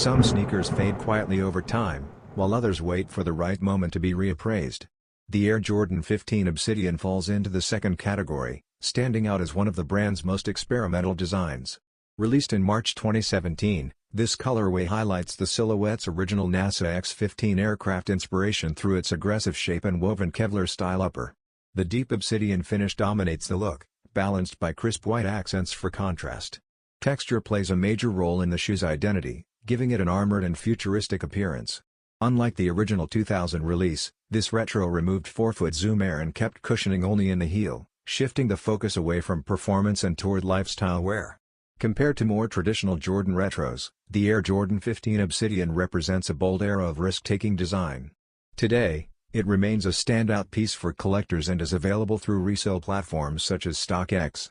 Some sneakers fade quietly over time, while others wait for the right moment to be reappraised. The Air Jordan 15 Obsidian falls into the second category, standing out as one of the brand's most experimental designs. Released in March 2017, this colorway highlights the silhouette's original NASA X-15 aircraft inspiration through its aggressive shape and woven Kevlar style upper. The deep obsidian finish dominates the look, balanced by crisp white accents for contrast. Texture plays a major role in the shoe's identity, giving it an armored and futuristic appearance. Unlike the original 2000 release, this retro removed forefoot zoom air and kept cushioning only in the heel, shifting the focus away from performance and toward lifestyle wear. Compared to more traditional Jordan retros, the Air Jordan 15 Obsidian represents a bold era of risk-taking design. Today, it remains a standout piece for collectors and is available through resale platforms such as StockX.